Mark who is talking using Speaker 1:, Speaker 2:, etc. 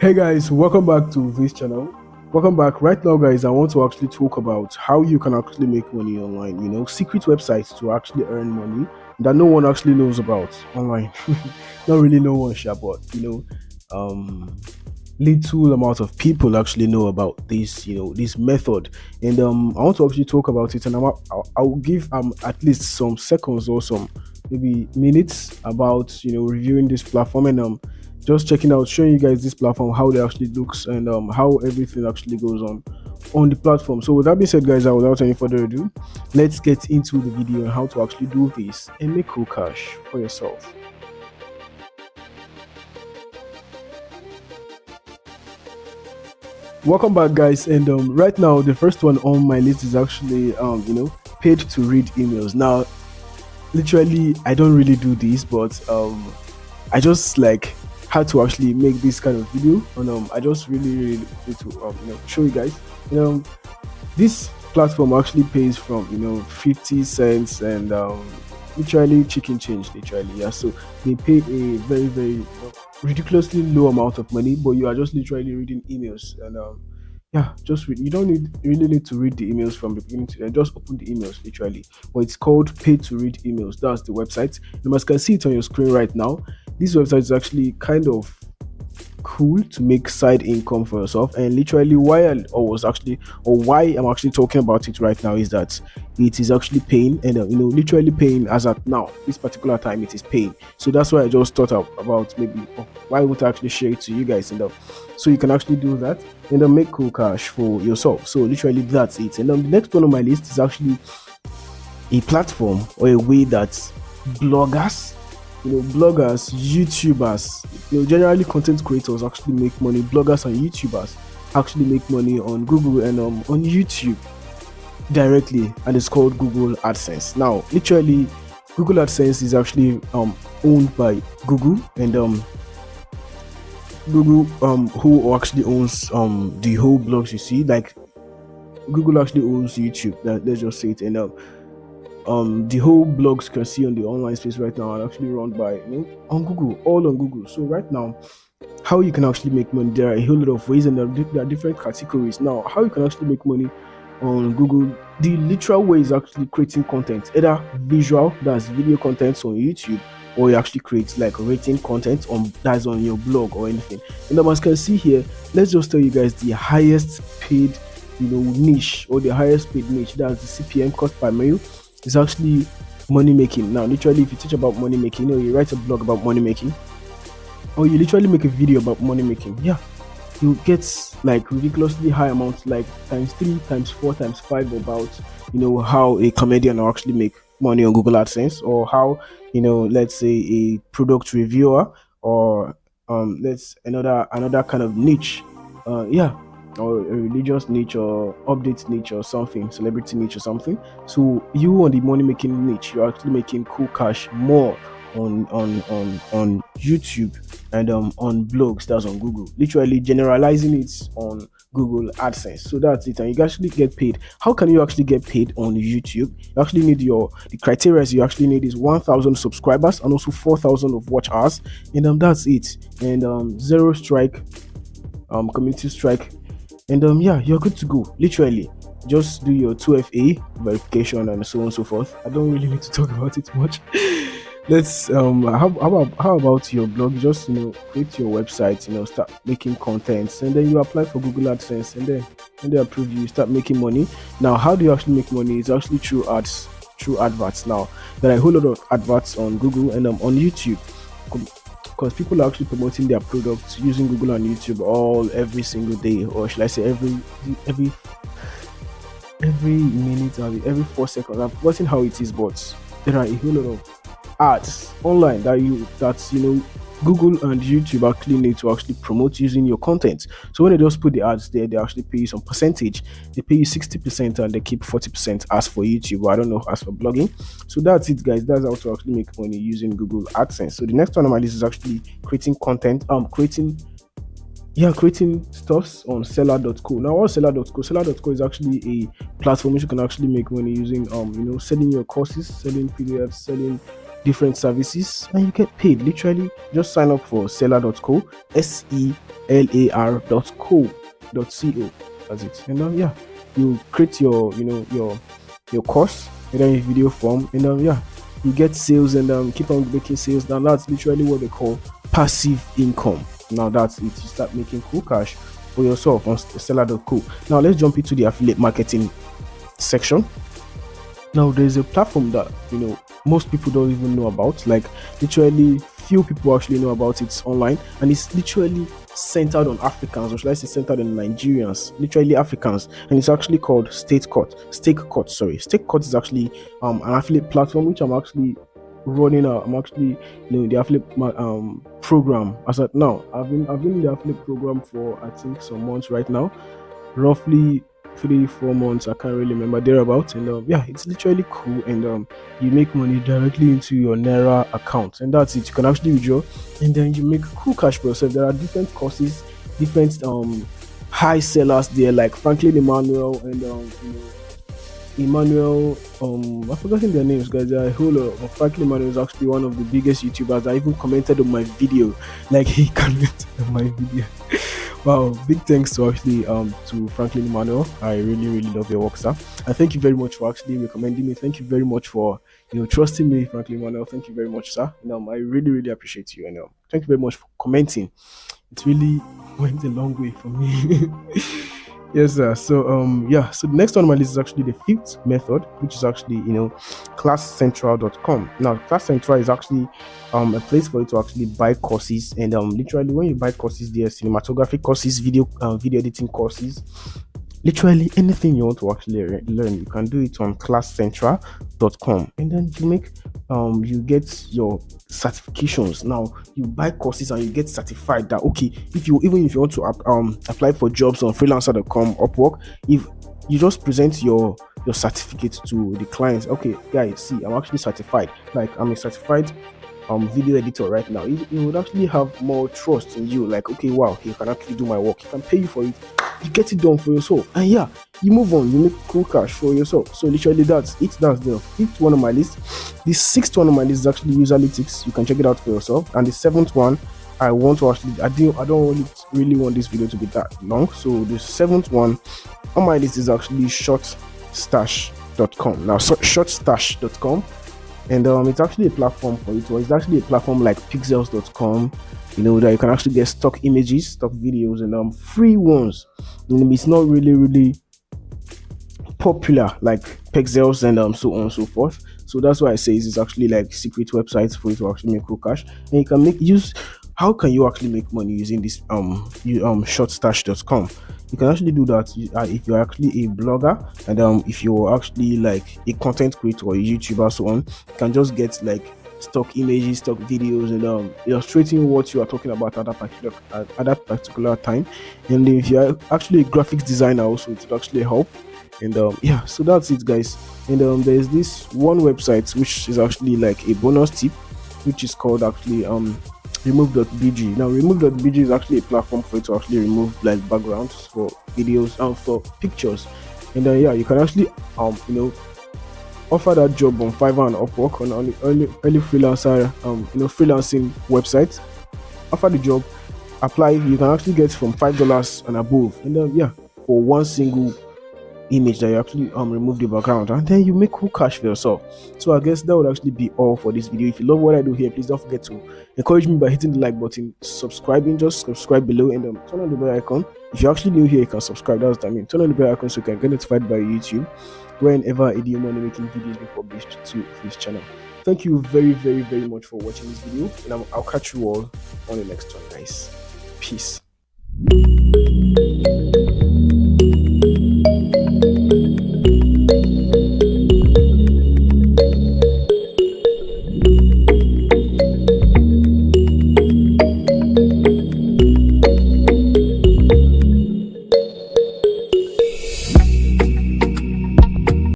Speaker 1: Hey guys, welcome back to this channel. Welcome back. Right now, guys, I want to actually talk about how you can actually make money online. Secret websites to actually earn money that no one actually knows about online. Not really no one, sure, but um, little amount of people actually know about this. This method, and I want to actually talk about it. And I'll give at least some seconds or some maybe minutes about reviewing this platform and just checking out, showing you guys this platform, how it actually looks, and how everything actually goes on the platform. So with that being said, guys, without any further ado, let's get into the video and how to actually do this and make cool cash for yourself. Welcome back, guys, and right now the first one on my list is actually paid to read emails. Now, literally, I don't really do this, but I just like had to actually make this kind of video, and I just really need to show you guys. You know, this platform actually pays from 50 cents and literally chicken change, literally, yeah. So they pay a very ridiculously low amount of money, but you are just literally reading emails and yeah, just read. You don't really need to read the emails from the beginning to end. Just open the emails literally. But it's called pay to read emails. That's the website. You can see it on your screen right now. This website is actually kind of cool to make side income for yourself. And literally why I'm actually talking about it right now is that it is actually paying, and literally paying as at now, this particular time it is paying. So that's why I just thought about maybe why would I actually share it to you guys, and so you can actually do that and then make cool cash for yourself. So literally that's it. And the next one on my list is actually a platform or a way that bloggers, bloggers, YouTubers, generally content creators actually make money. Bloggers and YouTubers actually make money on Google and on YouTube directly, and it's called Google AdSense. Now, literally, Google AdSense is actually owned by Google, and Google who actually owns the whole blogs you see. Like Google actually owns YouTube. Let's just say it, and the whole blogs you can see on the online space right now are actually run by on Google, all on Google. So right now, how you can actually make money, there are a whole lot of ways, and there are different categories. Now, how you can actually make money on Google, the literal way is actually creating content, either visual, that's video content on YouTube, or you actually create like written content on that's on your blog or anything. And as you can see here, let's just tell you guys the highest paid niche, or the highest paid niche, that's the CPM, cost per mile, is actually money making. Now, literally, if you teach about money making, you write a blog about money making, or you literally make a video about money making, yeah, you get like ridiculously high amounts, like times 3, times 4, times 5, about how a comedian will actually make money on Google AdSense, or how let's say a product reviewer, or let's another kind of niche, yeah, or a religious niche, or update niche, or something, celebrity niche or something. So you on the money making niche, you're actually making cool cash more on YouTube and on blogs, that's on Google, literally generalizing it on Google AdSense. So that's it, and you actually get paid. How can you actually get paid on YouTube? You actually need the criteria you actually need is 1,000 subscribers and also 4,000 of watch hours, and that's it. And zero strike, community strike, and yeah, you're good to go. Literally, just do your 2FA verification and so on and so forth. I don't really need to talk about it much. Let's how about your blog? Just create your website, start making contents, and then you apply for Google AdSense, and then when they approve you, start making money. Now, how do you actually make money? It's actually through ads, through adverts. Now, there are a whole lot of adverts on Google and on YouTube, because people are actually promoting their products using Google and YouTube every single day, or should I say every minute, or every 4 seconds. I've forgotten how it is, but there are a whole lot of ads online that Google and YouTube actually need to actually promote using your content. So when they just put the ads there, they actually pay you some percentage. They pay you 60% and they keep 40% as for YouTube, or I don't know, as for blogging. So that's it, guys. That's how to actually make money using Google AdSense. So the next one on my list is actually creating content, creating stuffs on seller.co. Now, what's seller.co? Seller.co is actually a platform which you can actually make money using selling your courses, selling PDFs, selling different services, and you get paid. Literally, just sign up for selar.co, selar.co.co. That's it. And yeah, you create your your course, and then a video form, and yeah, you get sales, and keep on making sales. Now that's literally what they call passive income. Now that's it. You start making cool cash for yourself on selar.co. Now let's jump into the affiliate marketing section. Now there's a platform that most people don't even know about. Like literally few people actually know about it online, and it's literally centered on Africans, or should I say centered on Nigerians, literally Africans, and it's actually called Stake Court. Stake Court is actually an affiliate platform which I'm actually running out. I'm actually the affiliate program as at now. I've been in the affiliate program for I think some months right now, roughly 3-4 months, I can't really remember, thereabout. And yeah, it's literally cool, and you make money directly into your Naira account, and that's it. You can actually withdraw, and then you make cool cash for yourself. There are different courses, different high sellers there, like Franklin Emmanuel and Emmanuel, I've forgotten their names, guys. There are a whole lot of Franklin Emmanuel is actually one of the biggest YouTubers that even commented on my video. Like he commented on my video. Wow, big thanks to actually to Franklin Emmanuel. I really love your work, sir. And thank you very much for actually recommending me. Thank you very much for trusting me, Franklin Emmanuel. Thank you very much, sir. I really appreciate you, and thank you very much for commenting. It really went a long way for me. Yes, sir. So yeah, so the next one on my list is actually the fifth method, which is actually classcentral.com. Now Class Central is actually a place for you to actually buy courses, and literally when you buy courses, there are cinematography courses, video editing courses, literally anything you want to actually learn, you can do it on classcentral.com, and then you make you get your certifications. Now you buy courses and you get certified that okay, even if you want to apply for jobs on freelancer.com, Upwork, if you just present your certificate to the clients, okay guys, see, I'm actually certified, like I'm a certified video editor right now, it would actually have more trust in you, like okay, wow, he can actually do my work, he can pay you for it, you get it done for yourself, and yeah, you move on, you make cool cash for yourself. So literally that's it. That's the fifth one on my list. The sixth one on my list is actually Userlytics. You can check it out for yourself. And the seventh one, I don't really want this video to be that long, so the seventh one on my list is actually shortstash.com. Now shortstash.com, and it's actually a platform for it. It's actually a platform like pixels.com, that you can actually get stock images, stock videos, and free ones. It's not really popular like Pexels and so on and so forth. So that's why I say it's actually like secret websites for you to actually make cool cash, and you can how can you actually make money using this shortstash.com? You can actually do that if you're actually a blogger, and if you're actually like a content creator or a YouTuber, so on. You can just get like stock images, stock videos, and illustrating what you are talking about at that particular time. And if you're actually a graphics designer also, it will actually help. And yeah, so that's it, guys. And there's this one website which is actually like a bonus tip, which is called actually remove.bg. Now remove.bg is actually a platform for you to actually remove like backgrounds for videos and for pictures. And then yeah, you can actually offer that job on Fiverr and Upwork, on early freelancer freelancing websites. Offer the job, apply, you can actually get from $5 and above, and then yeah, for one single image that you actually remove the background, and then you make cool cash for yourself. So I guess that would actually be all for this video. If you love what I do here, please don't forget to encourage me by hitting the like button, subscribing, just subscribe below, and turn on the bell icon. If you're actually new here, you can subscribe. That's what I mean. Turn on the bell icon so you can get notified by YouTube whenever AUDU money making videos be published to this channel. Thank you very much for watching this video, and I'll catch you all on the next one, guys. Peace.